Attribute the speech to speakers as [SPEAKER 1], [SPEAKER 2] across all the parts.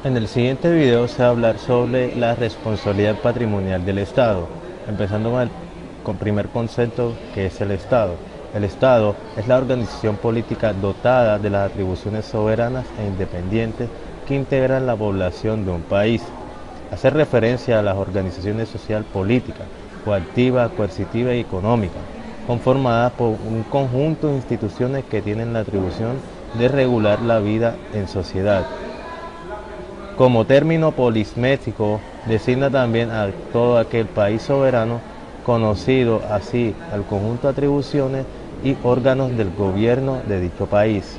[SPEAKER 1] En el siguiente video se va a hablar sobre la responsabilidad patrimonial del Estado, empezando con primer concepto, que es el Estado. El Estado es la organización política dotada de las atribuciones soberanas e independientes que integran la población de un país. Hace referencia a las organizaciones social políticas, coactiva, coercitiva y económica, conformadas por un conjunto de instituciones que tienen la atribución de regular la vida en sociedad. Como término polisémico, designa también a todo aquel país soberano, conocido así al conjunto de atribuciones y órganos del gobierno de dicho país.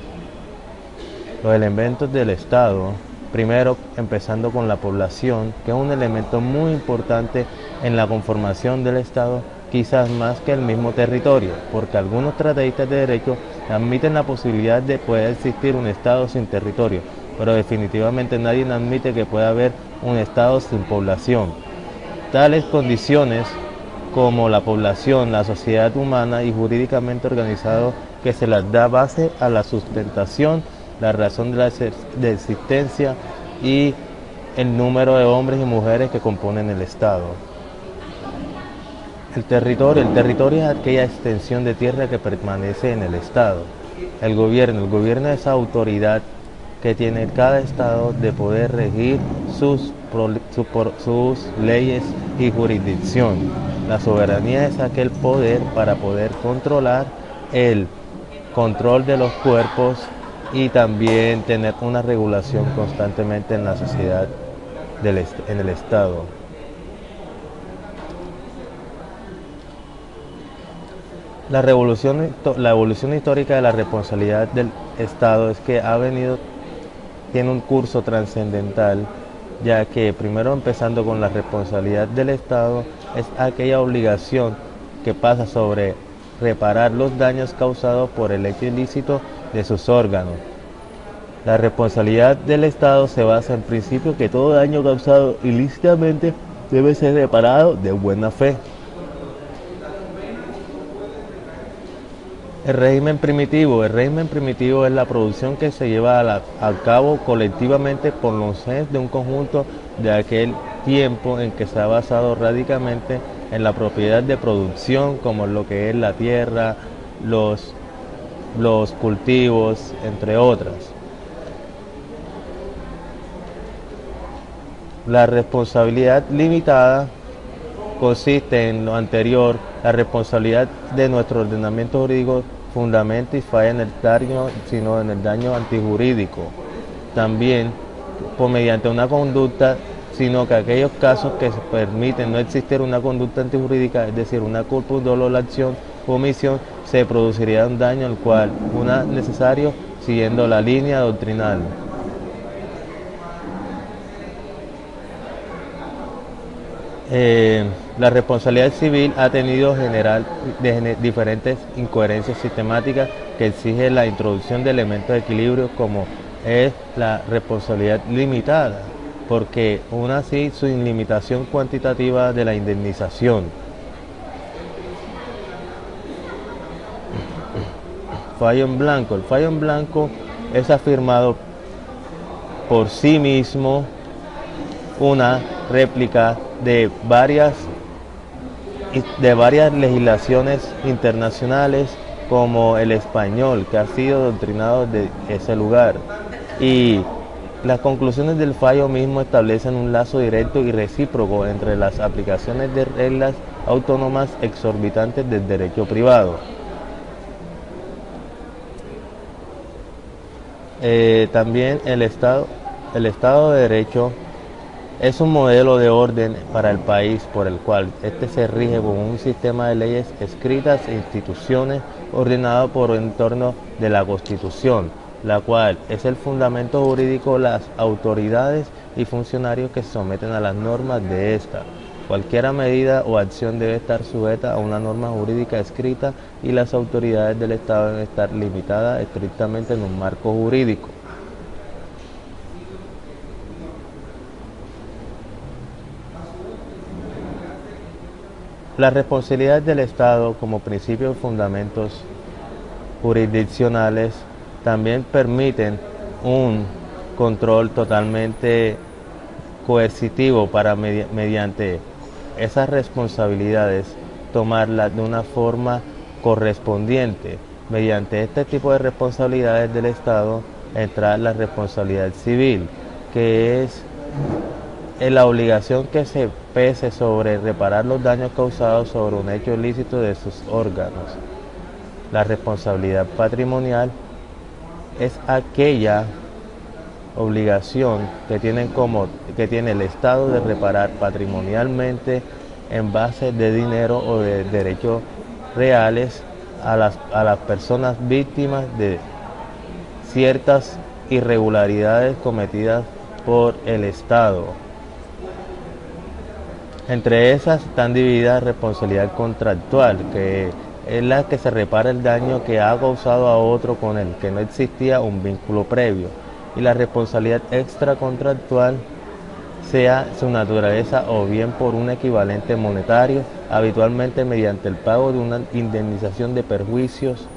[SPEAKER 1] Los elementos del Estado, primero empezando con la población, que es un elemento muy importante en la conformación del Estado, quizás más que el mismo territorio, porque algunos tratatistas de derecho admiten la posibilidad de poder existir un Estado sin territorio, pero definitivamente nadie admite que pueda haber un Estado sin población. Tales condiciones como la población, la sociedad humana y jurídicamente organizado que se las da base a la sustentación, la razón de la existencia y el número de hombres y mujeres que componen el Estado. El territorio es aquella extensión de tierra que permanece en el Estado. El gobierno es autoridad que tiene cada Estado de poder regir sus leyes y jurisdicción. La soberanía es aquel poder para poder controlar el control de los cuerpos y también tener una regulación constantemente en la sociedad, en el Estado. La evolución histórica de la responsabilidad del Estado es que tiene un curso trascendental, ya que primero empezando con la responsabilidad del Estado es aquella obligación que pasa sobre reparar los daños causados por el hecho ilícito de sus órganos. La responsabilidad del Estado se basa en principio que todo daño causado ilícitamente debe ser reparado de buena fe. El régimen primitivo es la producción que se lleva a cabo colectivamente por los seres de un conjunto de aquel tiempo en que se ha basado radicalmente en la propiedad de producción, como lo que es la tierra, los cultivos, entre otras. La responsabilidad limitada consiste en lo anterior. La responsabilidad de nuestro ordenamiento jurídico fundamenta y falla en el daño, sino en el daño antijurídico. También mediante una conducta, sino que aquellos casos que se permiten no existir una conducta antijurídica, es decir, una culpa, un dolo, la acción o omisión, se produciría un daño al cual una necesario siguiendo la línea doctrinal. La responsabilidad civil ha tenido diferentes incoherencias sistemáticas que exigen la introducción de elementos de equilibrio, como es la responsabilidad limitada, porque aún así su limitación cuantitativa de la indemnización. Fallo en blanco. El fallo en blanco es afirmado por sí mismo una réplica de varias legislaciones internacionales, como el español, que ha sido doctrinado de ese lugar, y las conclusiones del fallo mismo establecen un lazo directo y recíproco entre las aplicaciones de reglas autónomas exorbitantes del derecho privado. También el Estado de Derecho es un modelo de orden para el país por el cual este se rige con un sistema de leyes escritas e instituciones ordenadas por el entorno de la Constitución, la cual es el fundamento jurídico de las autoridades y funcionarios que se someten a las normas de esta. Cualquier medida o acción debe estar sujeta a una norma jurídica escrita y las autoridades del Estado deben estar limitadas estrictamente en un marco jurídico. La responsabilidad del Estado como principios y fundamentos jurisdiccionales también permiten control totalmente coercitivo para mediante esas responsabilidades tomarlas de una forma correspondiente. Mediante este tipo de responsabilidades del Estado entra la responsabilidad civil, que es la obligación que se pese sobre reparar los daños causados sobre un hecho ilícito de sus órganos. La responsabilidad patrimonial es aquella obligación que tiene el Estado de reparar patrimonialmente en base de dinero o de derechos reales a las personas víctimas de ciertas irregularidades cometidas por el Estado. Entre esas están divididas responsabilidad contractual, que es la que se repara el daño que ha causado a otro con el que no existía un vínculo previo, y la responsabilidad extracontractual, sea su naturaleza o bien por un equivalente monetario, habitualmente mediante el pago de una indemnización de perjuicios,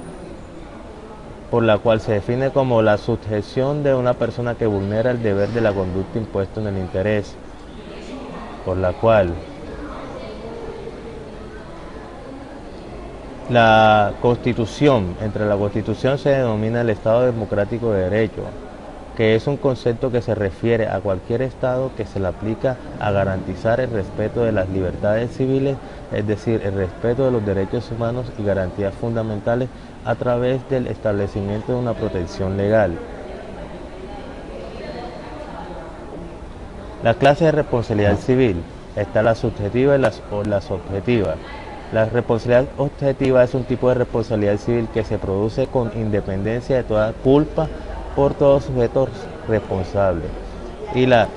[SPEAKER 1] por la cual se define como la sujeción de una persona que vulnera el deber de la conducta impuesto en el interés, por la cual la Constitución, entre la Constitución se denomina el Estado Democrático de Derecho, que es un concepto que se refiere a cualquier Estado que se le aplica a garantizar el respeto de las libertades civiles, es decir, el respeto de los derechos humanos y garantías fundamentales a través del establecimiento de una protección legal. La clase de responsabilidad civil está la subjetiva y las objetivas. La responsabilidad objetiva es un tipo de responsabilidad civil que se produce con independencia de toda culpa por todo sujeto responsable. Y la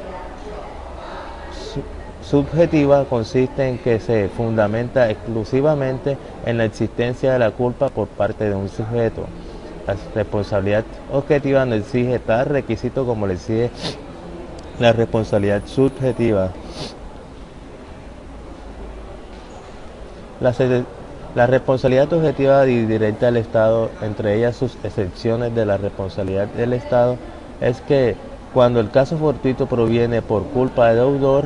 [SPEAKER 1] subjetiva consiste en que se fundamenta exclusivamente en la existencia de la culpa por parte de un sujeto. La responsabilidad objetiva no exige tal requisito como le exige la responsabilidad subjetiva. La responsabilidad objetiva directa del Estado, entre ellas sus excepciones de la responsabilidad del Estado, es que cuando el caso fortuito proviene por culpa del deudor,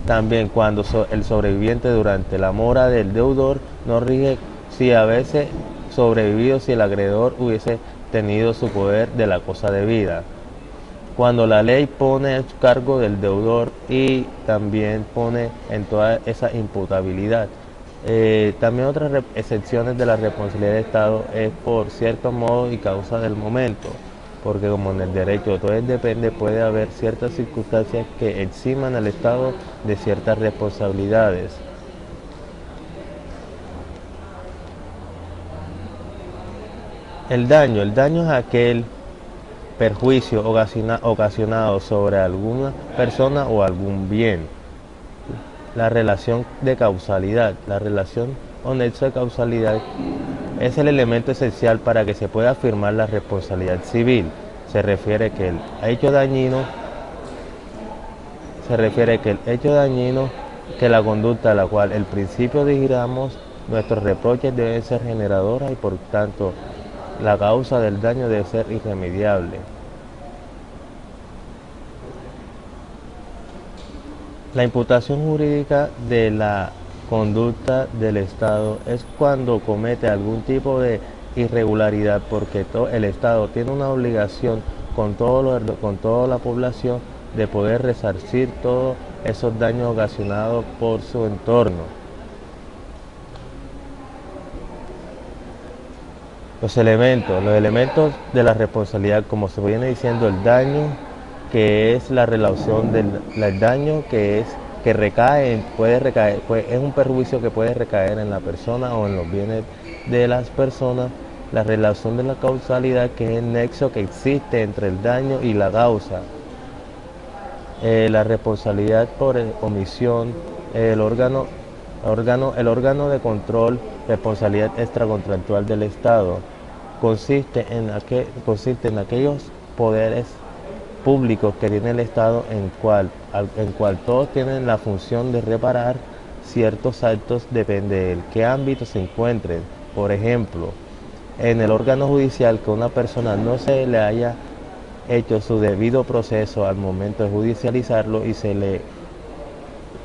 [SPEAKER 1] también cuando el sobreviviente durante la mora del deudor no rige si hubiese sobrevivido si el acreedor hubiese tenido su poder de la cosa debida. Cuando la ley pone a cargo del deudor y también pone en toda esa imputabilidad. También otras excepciones de la responsabilidad del Estado es por cierto modo y causa del momento, porque como en el derecho todo depende, puede haber ciertas circunstancias que eximan al Estado de ciertas responsabilidades. El daño es aquel perjuicio ocasionado sobre alguna persona o algún bien. La relación de causalidad. La relación o nexo de causalidad es el elemento esencial para que se pueda afirmar la responsabilidad civil. Se refiere que el hecho dañino, que la conducta a la cual el principio digamos nuestros reproches deben ser generadoras y por tanto la causa del daño debe ser irremediable. La imputación jurídica de la conducta del Estado es cuando comete algún tipo de irregularidad, porque el Estado tiene una obligación con toda la población de poder resarcir todos esos daños ocasionados por su entorno. Los elementos de la responsabilidad, como se viene diciendo, el daño, que es la relación del daño que es un perjuicio que puede recaer en la persona o en los bienes de las personas. La relación de la causalidad, que es el nexo que existe entre el daño y la causa. La responsabilidad por omisión, el órgano de control, responsabilidad extracontractual del Estado, consiste en aquellos poderes públicos que tiene el Estado en cual todos tienen la función de reparar ciertos actos, depende de qué ámbito se encuentren. Por ejemplo, en el órgano judicial, que una persona no se le haya hecho su debido proceso al momento de judicializarlo y se le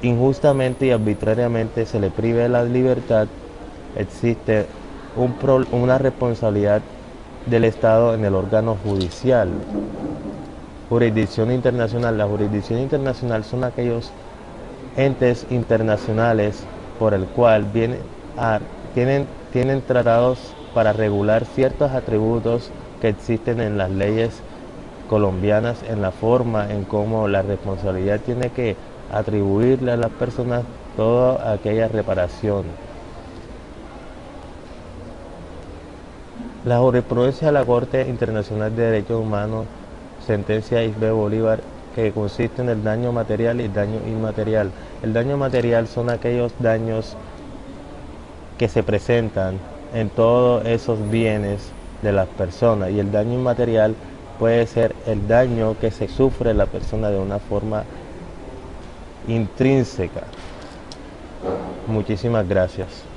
[SPEAKER 1] injustamente y arbitrariamente se le prive de la libertad, existe una responsabilidad del Estado en el órgano judicial. Jurisdicción internacional. La jurisdicción internacional son aquellos entes internacionales por el cual tienen tratados para regular ciertos atributos que existen en las leyes colombianas, en la forma en cómo la responsabilidad tiene que atribuirle a las personas toda aquella reparación. La jurisprudencia de la Corte Internacional de Derechos Humanos, sentencia Isbe Bolívar, que consiste en el daño material y el daño inmaterial. El daño material son aquellos daños que se presentan en todos esos bienes de las personas, y el daño inmaterial puede ser el daño que se sufre la persona de una forma intrínseca. Muchísimas gracias.